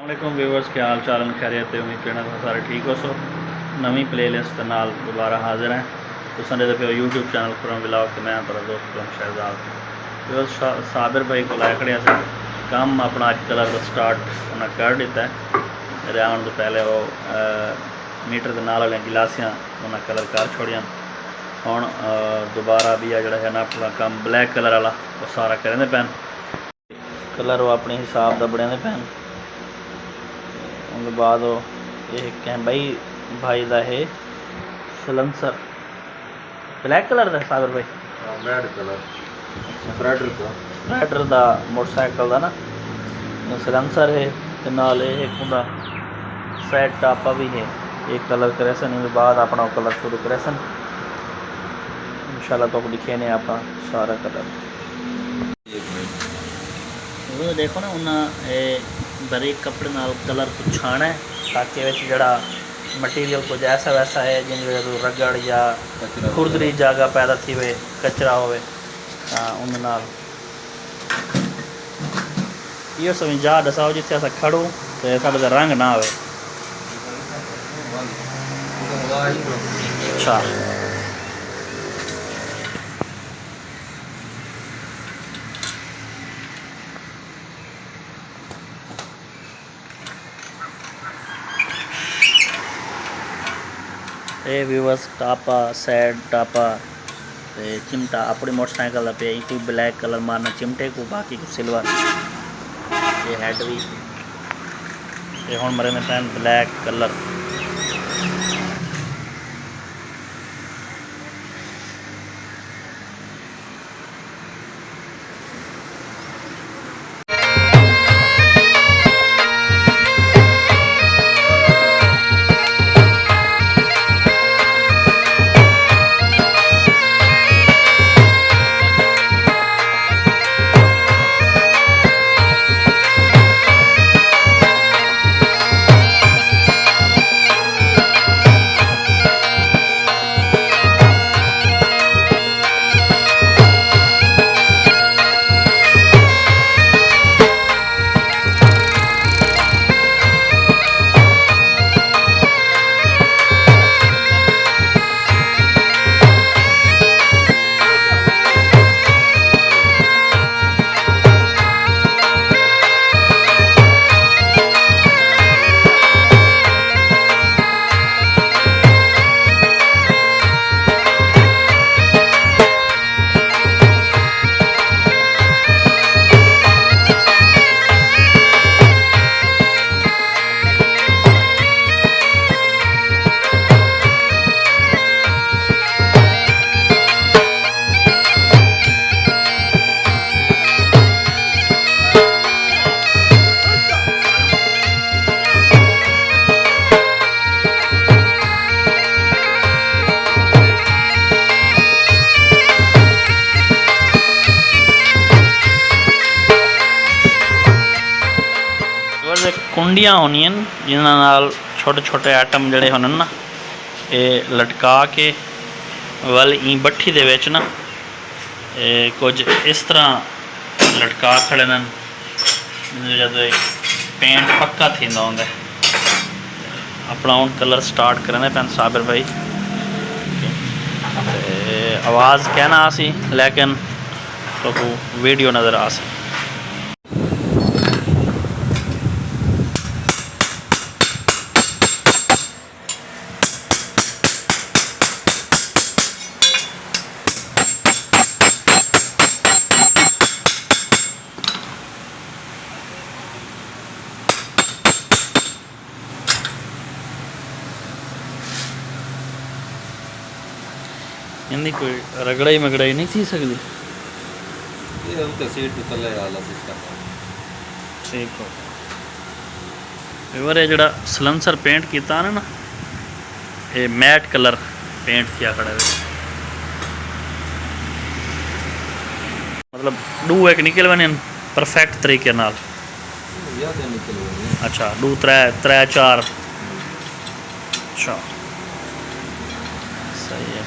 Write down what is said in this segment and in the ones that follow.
वालेकुम व्यूवर्स, क्या हाल चाल खैरियत है। उम्मीद करना सारे ठीक हो। सो नवी प्लेलिस्ट नाल दोबारा हाजिर हैं। तुसां दे पे यूट्यूब चैनल खुरम व्लॉग ते मैं तेरा दोस्त खुरम शहजाद। व्यूवर्स, साबिर भाई को लाया खड़िया से काम अपना अज कलर का स्टार्ट उन्हें कर दिता है। मेरे आने तो पहले वो मीटर के नाल वाली गिलासियाँ उन्हें कलर कर छोड़िया। हुण दोबारा भी आ जोड़ा है ना अपना काम ब्लैक कलर वाला वो सारा करेंदे पैन। कलर वो अपने हिसाब का बने पैन। उनके बाद ये कहें भाई का है सलंसर ब्लैक कलर का सागर भाई रेड कलर राइडर का मोटरसाइकिल का ना सलंसर है ते नाल एक उनका सैड टापा भी है। एक कलर करे सन इनके बाद अपना कलर शुरू करे सन। इंशाल्लाह तो लिखे ने अपना सारा कलर वो देखो ना उन्हें बारीक कपड़े नाल कलर को छाना है ताकि जड़ा मटीरियल कुछ ऐसा वैसा है जिन वजह रगड़ या खुरदरी जगह पैदा थी वे कचरा होवे उन नाल यो समझ जा दसाओ जिथे अस खड़ो तो साढ़े रंग ना आवे। अच्छा ये व्यूवर्स टापा सैड टापा ते चिमटा अपनी मोटरसाइकिल का पे कोई ब्लैक कलर मारना चिमटे को बाकी को सिल्वर ये हैड भी ये हुण मरे में पैन ब्लैक कलर। कुंडियाँ होनियन जिन्होंने छोटे छोटे आइटम जड़े होने ना ये लटका के वल ई भट्ठी दे विच ना कुछ इस तरह लटका खड़े न जब पेंट पक्का थींदा होंदा अपना हुण कलर स्टार्ट करने पैन साबिर भाई। आवाज़ कहना आसी लेकिन तो वीडियो नज़र आ सी। इनकी कोई रगड़ाई मगड़ाई नहीं थी सकती। ठीक हो व्यूअर जड़ा सलंसर पेंट किया ना ये मैट कलर पेंट किया खड़ा है मतलब डू एक निकल बने परफेक्ट तरीके नाल। अच्छा डू त्रै चार अच्छा सही है।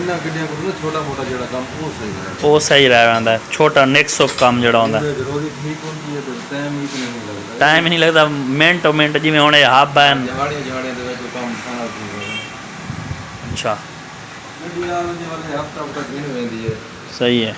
इन्ना गड्डियां को ना छोटा मोटा जेड़ा काम वो सही है, ਉਹ ਸਹੀ ਰਹਿ ਜਾਂਦਾ ਛੋਟਾ ਨਿਕਸ ਆਫ ਕੰਮ ਜਿਹੜਾ ਹੁੰਦਾ जरूरी ठीक होती है तो टाइम ही इतना नहीं लगता ਟਾਈਮ ਹੀ ਨਹੀਂ ਲੱਗਦਾ ਮਿੰਟੋ ਮਿੰਟ ਜਿਵੇਂ ਹੁਣ ਇਹ ਹੱਬ ਹੈ जहाड़ियां दे विच काम सारा ठीक है ਅੱਛਾ गड्डियां वाले हफ्ता हफ्ता दिन वेंदी है सही है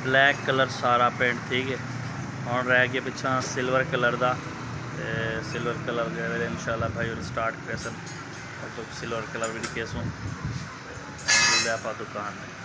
ब्लैक कलर सारा पेंट ठीक है। हुण रह गया पिछा सिल्वर कलर का, सिल्वर कलर के वे इंशाल्लाह भाई स्टार्ट करे सन, तो सिल्वर कलर भी केसों आप दुकान में।